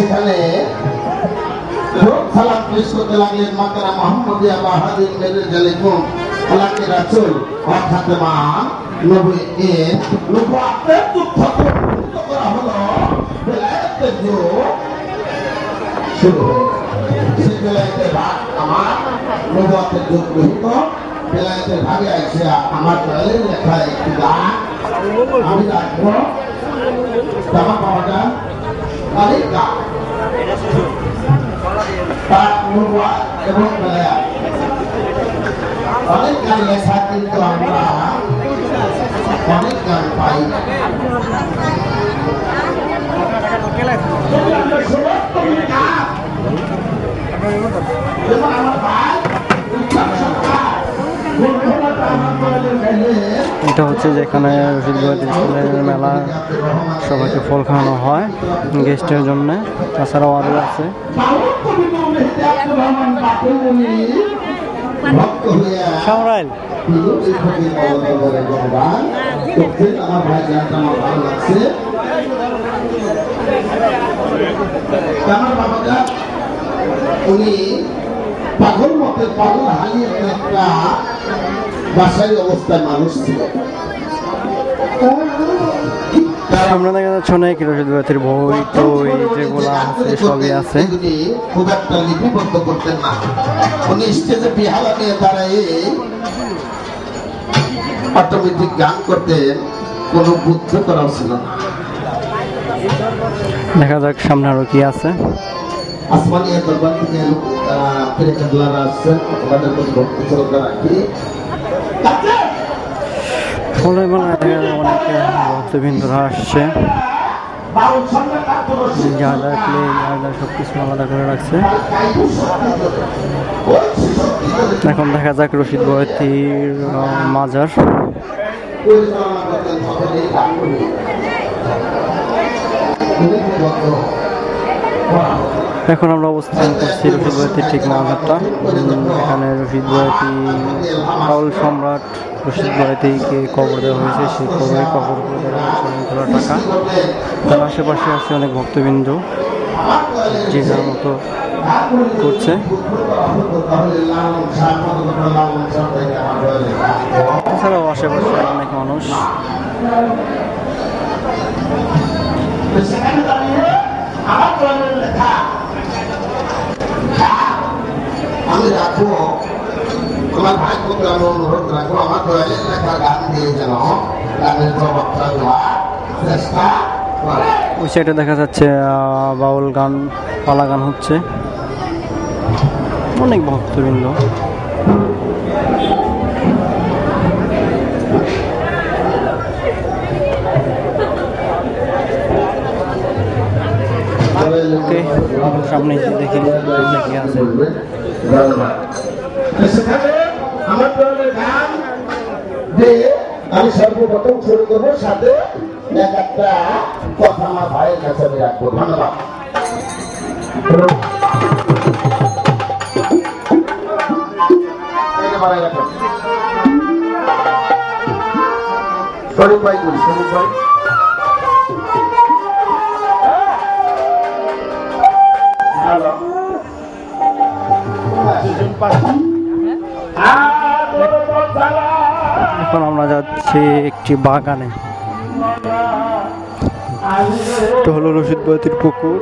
সেখানে সালাম পেশ করতে লাগলেন মাতারা মোহাম্মদিয়া বাহাদুর মেরে জালিকুম আল্লাহ কে রাসূল অর্থাৎ মা নবী এর নবুয়তের যুদ্ধ করা হলো বেলায়েতের যুগ শুরু হলো সেই বেলায়েতের ভাগ আমার নবুয়তের যুগ রহিত বেলায়েতের ভাগে এসে আমার দলের লেখা একটি গান আমি রাখবো জামা পাওয়াটা অনেক গান তার নবুয়ত এবং বেলায়েত অনেক গান লেখা কিন্তু আমরা অনেক গান পাই এটা হচ্ছে যেখানে রশিদ বয়াতি স্কুলের মেলা সবাইকে ফল খাওয়ানো হয় গেস্টের জন্য, তাছাড়াও আরও আছে। সামরাইল উনি পাগল মতের পাগল হারিয়ে একটা বাসায় অবস্থায় মানুষ ছিল। আমরা দেখা যাচ্ছে অনেক রশিদ বয়াতির বই টই যেগুলো আছে সবই আছে। খুব একটা লিপিবদ্ধ করতেন না, উনি স্টেজে বিহালা নিয়ে দাঁড়ায় অটোমেটিক গান করতেন, কোনো বুদ্ধ করাও ছিল না। দেখা যাক সামনে আরো কি আছে। আসমানিয়া দরবার থেকে ফেরেশতারা আসছেন, আমাদের প্রতি ভক্তি শ্রদ্ধা রাখি। ফলে অনেকে ভক্তবৃন্দরা আসছে, যা সব কিছু আলাদা করে রাখছে। এখন দেখা যাক রশিদ বয়াতির মাজার। এখন আমরা অবস্থান করছি রশিদ বয়াতির ঠিক মাজারটা। এখানে রশিদ বয়াতি বাউল সম্রাট রশিদ বয়াতিকে কবর দেওয়া হয়েছে, সেই কবর করে দেওয়া হচ্ছে অনেকগুলো টাকা। তার আশেপাশে আছে অনেক ভক্তবৃন্দ যে যার মতো করছে। এছাড়াও আশেপাশে অনেক মানুষ। আমি রাখবো আমার ভাই পুত্র, আমি অনুরোধ রাখবো আমার দয়ালের লেখা গান দিয়ে যেন গানের জবাবটা দেওয়ার চেষ্টা করে। ওই সাইডে দেখা যাচ্ছে বাউল গান, পালা গান হচ্ছে, অনেক ভক্তবৃন্দ। ওকে, সামনে দেখি কি আছে। আমার গান দিয়ে আমি সর্বপ্রথম শুরু করবো, সাথে এক একটা কথা আমার ভাইয়ের কাছে আমি রাখবো। ধন্যবাদ। শরীফ ভাই বলি, শরীফ ভাই এখন আমরা যাচ্ছি একটি বাগানে। এটা হলো রশিদ বয়াতির পুকুর।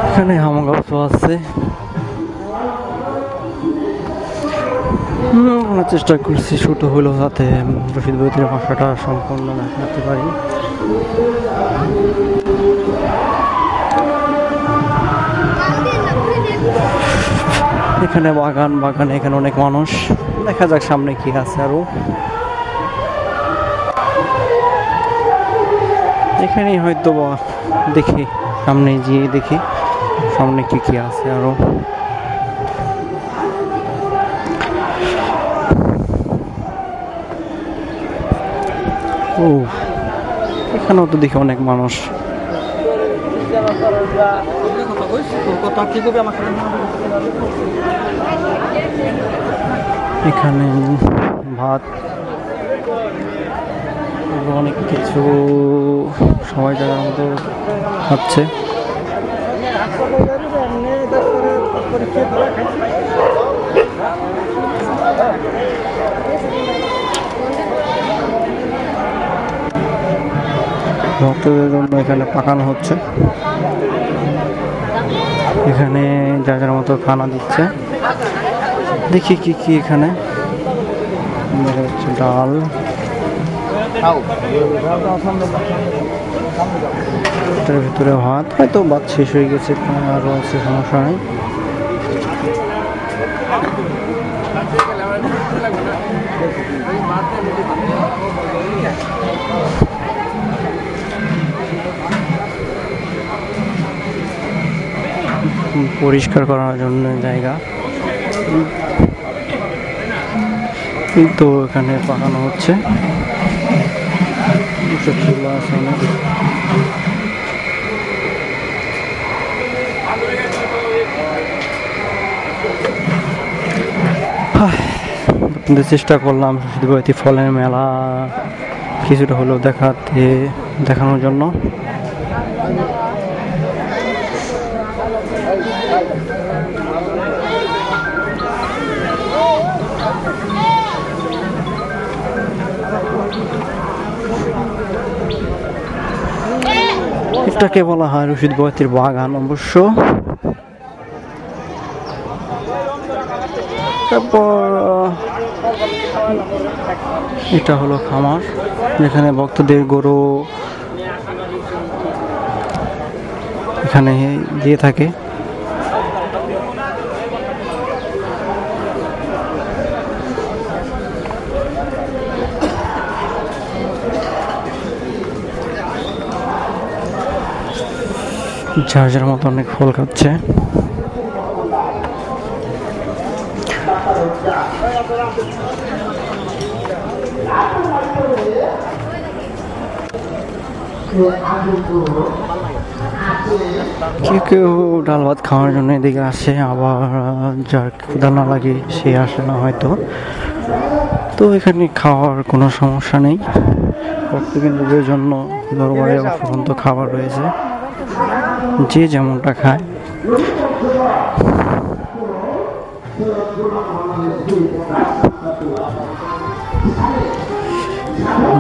এখানে আম গাছও আছে। চেষ্টা করছি ছোট হলেও যাতে রশিদ বয়াতির ভাষাটা সম্পূর্ণ দেখাতে পারি। এখানে বাগানে এখানে অনেক মানুষ। দেখা যাক সামনে কি আছে আরো। এখানেই হয়তো দেখি, সামনে গিয়ে দেখি সামনে কি আছে আরো। ও এখানেও তো দেখি অনেক মানুষ। এখানে ভাত অনেক কিছু সবাই জায়গার মতো খাচ্ছে। ভক্তদের জন্য এখানে পাকানো হচ্ছে, এখানে জায়গার মতো খানা দিচ্ছে। দেখি কি কি এখানে দেখা যাচ্ছে, ডাল, এটার ভিতরে ভাত, হয়তো ভাত শেষ হয়ে গেছে, আরও আছে, সমস্যা নেই। পরিষ্কার করার জন্য জায়গা, কিন্তু এখানে পাকানো হচ্ছে। চুলা আছে অনেক। চেষ্টা করলাম শহীদবুয়াতি ফলের মেলা কিছুটা হলেও দেখানোর জন্য। এটাকে বলা হয় রশিদবুয়াতির বাগান অবশ্য। তারপর এটা হলো খামার, যেখানে ভক্তদের গরু এখানে দিয়ে থাকে। যার যার মতো অনেক ফল খাচ্ছে। কেউ কেউ ডাল ভাত খাওয়ার জন্য এদিকে আসে, আবার যার ক্ষুধা না লাগে সে আসে না হয়তো। তো এখানে খাওয়ার কোনো সমস্যা নেই, ভক্তবৃন্দদের জন্য দরবারে অফুরন্ত খাবার রয়েছে, যে যেমনটা খায়।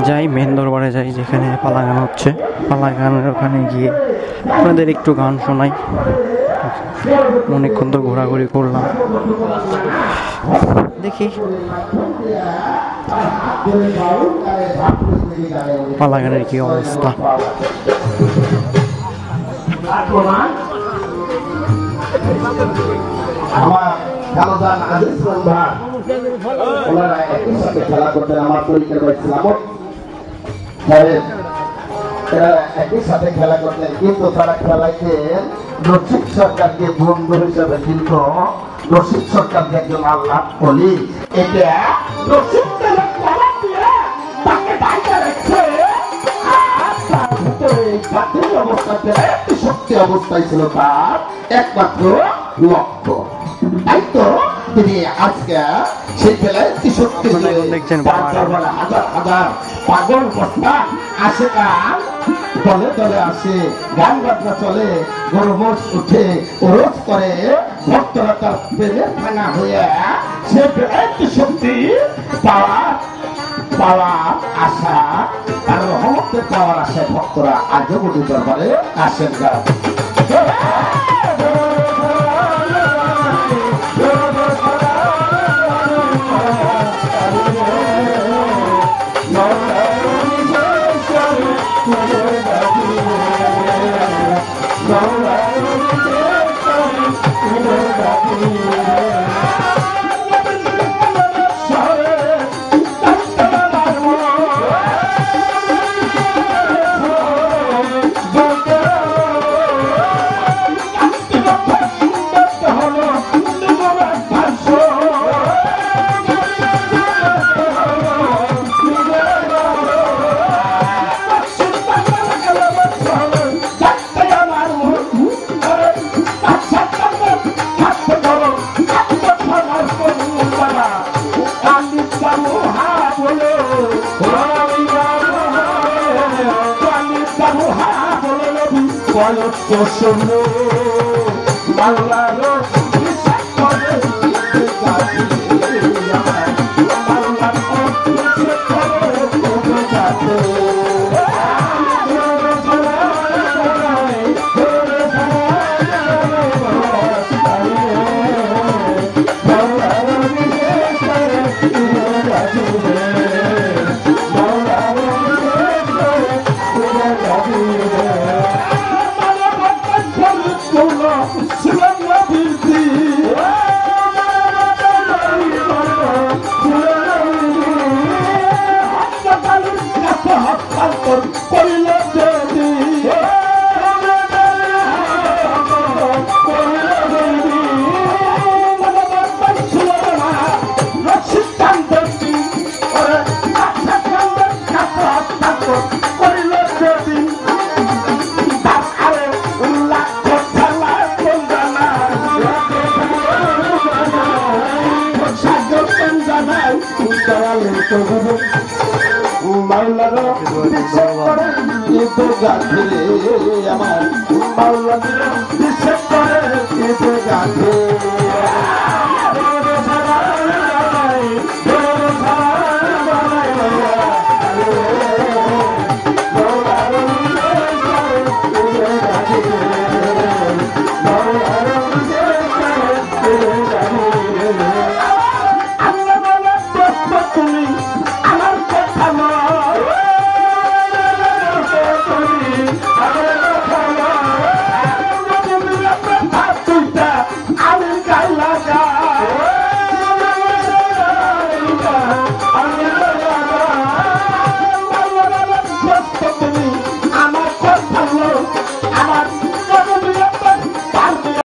যাই মেন দরবারে যাই, যেখানে পালা গান হচ্ছে। পালা গানের ওখানে গিয়ে আপনাদের একটু গান শোনাই। অনেকক্ষণ তো ঘোরাঘুরি করলাম, দেখি পালা গানের কি অবস্থা। খেলা করতেন আমার পরীক্ষার ইসলামত, একই সাথে খেলা করতেন, কিন্তু তারা খেলাইতেন রশিদ সরকারকে বন্ধু হিসাবে, কিন্তু রশিদ সরকার যে একজন আল্লাহ বলি, এটা রশিদ শক্তি অবস্থায় ছিল তার একমাত্র লক্ষ্য। তাই তো তিনি আজকে সেই বেলায় শক্তি হাজার হাজার পাগল বস্তা আসে, গান দলে দলে আসে, গান বাজনা চলে, গরু মোষ উঠে, ওরস করে, ভক্তরা তার প্রেমের ভাঙা হয়ে সে বেলায় শক্তি পাওয়ার আশা, আর রহমতের পাওয়ার আশায় ভক্তরা আজও গুরু দরবারে আসেন। কয়ত্ত শূন্য মাওলার বিশ্বাস করে গাছে আমার মাওলার বিশ্বাস করে গাছে মাওলার বিশ্বাস করে কিন্তু গাছে আমার মাওলার বিশ্বাস করে কিন্তু গাছে